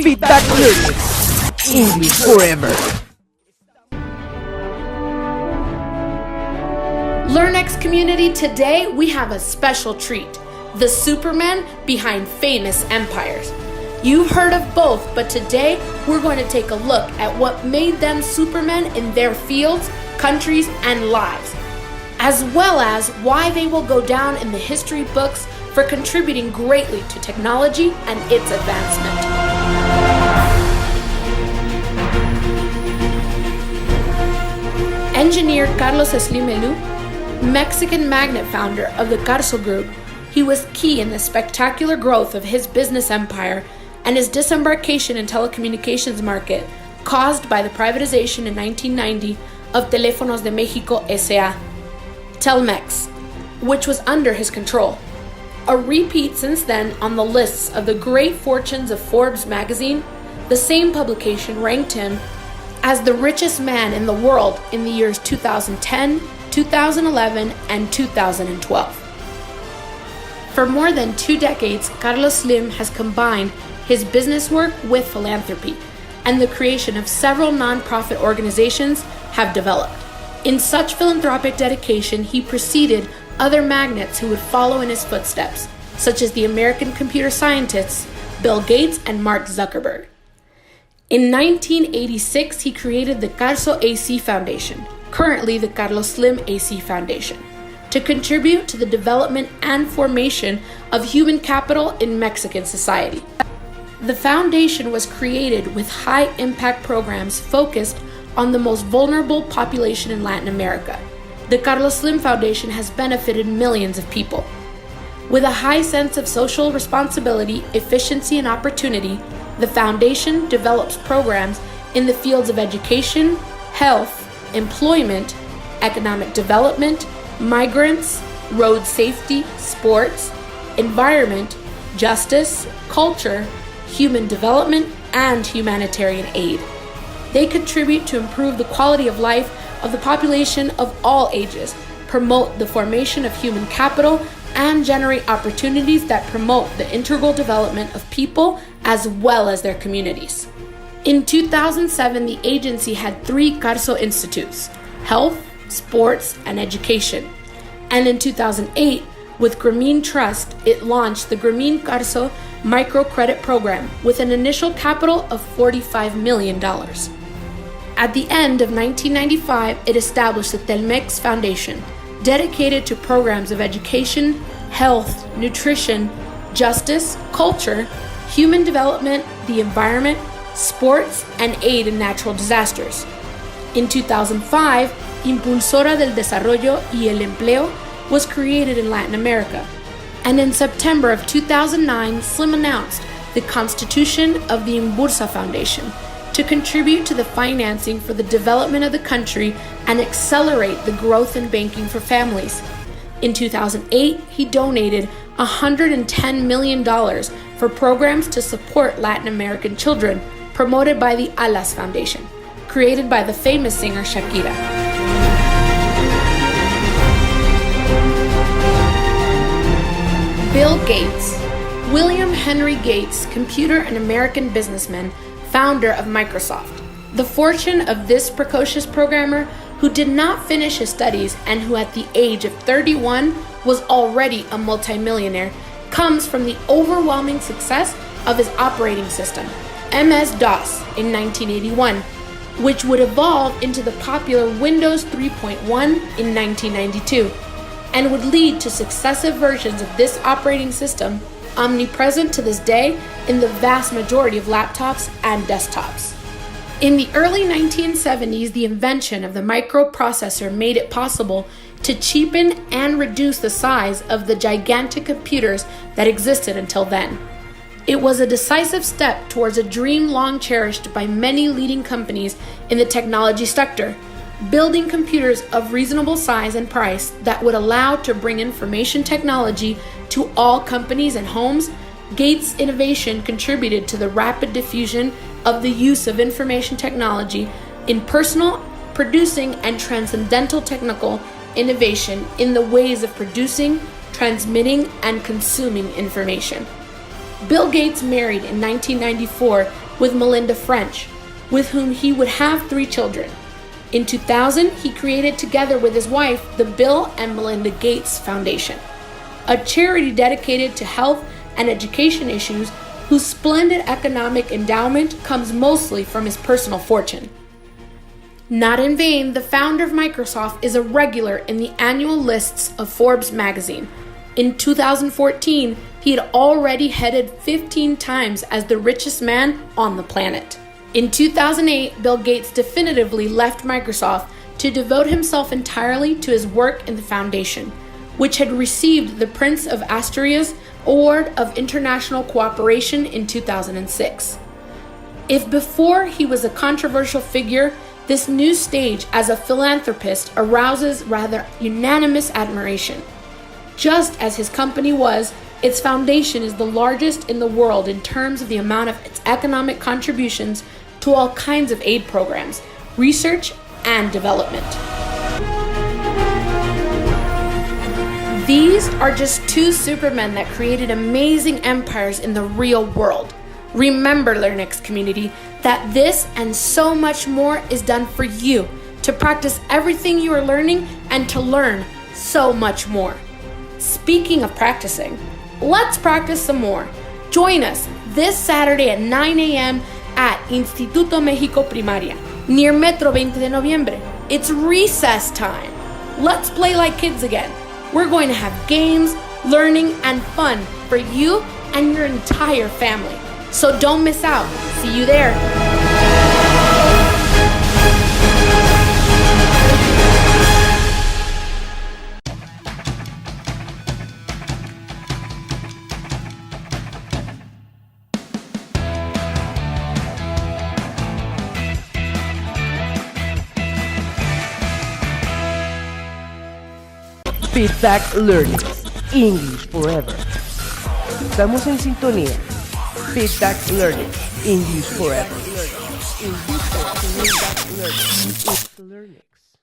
Feedback Learnex, English forever. Learnex community, today we have a special treat. The Supermen behind famous empires. You've heard of both, but today we're going to take a look at what made them Supermen in their fields, countries, and lives, as well as why they will go down in the history books for contributing greatly to technology and its advancement. Engineer Carlos Slim Helú, Mexican magnate founder of the Carso Group, he was key in the spectacular growth of his business empire and his disembarkation in telecommunications market caused by the privatization in 1990 of Teléfonos de México S.A., Telmex, which was under his control. A repeat since then on the lists of the great fortunes of Forbes magazine, the same publication ranked him as the richest man in the world in the years 2010, 2011, and 2012. For more than 2 decades, Carlos Slim has combined his business work with philanthropy, and the creation of several non-profit organizations have developed. In such philanthropic dedication, he preceded other magnates who would follow in his footsteps, such as the American computer scientists Bill Gates and Mark Zuckerberg. In 1986, he created the Carso AC Foundation, currently the Carlos Slim AC Foundation, to contribute to the development and formation of human capital in Mexican society. The foundation was created with high-impact programs focused on the most vulnerable population in Latin America. The Carlos Slim Foundation has benefited millions of people. With a high sense of social responsibility, efficiency, and opportunity, the foundation develops programs in the fields of education, health, employment, economic development, migrants, road safety, sports, environment, justice, culture, human development, and humanitarian aid. They contribute to improve the quality of life of the population of all ages, promote the formation of human capital, and generate opportunities that promote the integral development of people as well as their communities. In 2007, the agency had 3 Carso Institutes: health, sports, and education. And in 2008, with Grameen Trust, it launched the Grameen Carso Microcredit Program with an initial capital of $45 million. At the end of 1995, it established the Telmex Foundation, dedicated to programs of education, health, nutrition, justice, culture, human development, the environment, sports, and aid in natural disasters. In 2005, Impulsora del Desarrollo y el Empleo was created in Latin America. And in September of 2009, Slim announced the constitution of the Imbursa Foundation to contribute to the financing for the development of the country and accelerate the growth in banking for families. In 2008, he donated $110 million for programs to support Latin American children, promoted by the Alas Foundation, created by the famous singer Shakira. Bill Gates. William Henry Gates, computer and American businessman, founder of Microsoft. The fortune of this precocious programmer, who did not finish his studies and who at the age of 31 was already a multimillionaire, comes from the overwhelming success of his operating system, MS-DOS, in 1981, which would evolve into the popular Windows 3.1 in 1992, and would lead to successive versions of this operating system, omnipresent to this day in the vast majority of laptops and desktops. In the early 1970s, the invention of the microprocessor made it possible to cheapen and reduce the size of the gigantic computers that existed until then. It was a decisive step towards a dream long cherished by many leading companies in the technology sector, building computers of reasonable size and price that would allow to bring information technology to all companies and homes. Gates' innovation contributed to the rapid diffusion of the use of information technology in personal, producing, and transcendental technical innovation in the ways of producing, transmitting, and consuming information. Bill Gates married in 1994 with Melinda French, with whom he would have 3 children. In 2000, he created together with his wife the Bill and Melinda Gates Foundation, a charity dedicated to health and education issues whose splendid economic endowment comes mostly from his personal fortune. Not in vain, the founder of Microsoft is a regular in the annual lists of Forbes magazine. In 2014, he had already headed 15 times as the richest man on the planet. In 2008, Bill Gates definitively left Microsoft to devote himself entirely to his work in the foundation, which had received the Prince of Asturias Award of International Cooperation in 2006. If before he was a controversial figure, this new stage as a philanthropist arouses rather unanimous admiration. Just as his company was, its foundation is the largest in the world in terms of the amount of its economic contributions to all kinds of aid programs, research, and development. These are just 2 supermen that created amazing empires in the real world. Remember, Learnex community, that this and so much more is done for you to practice everything you are learning and to learn so much more. Speaking of practicing, let's practice some more. Join us this Saturday at 9 a.m. at Instituto Mexico Primaria, near Metro 20 de Noviembre. It's recess time. Let's play like kids again. We're going to have games, learning, and fun for you and your entire family. So don't miss out. See you there. Feedback Learnex, English Forever. Estamos en sintonía. Feedback Learnex, English Forever. Feedback Learnex.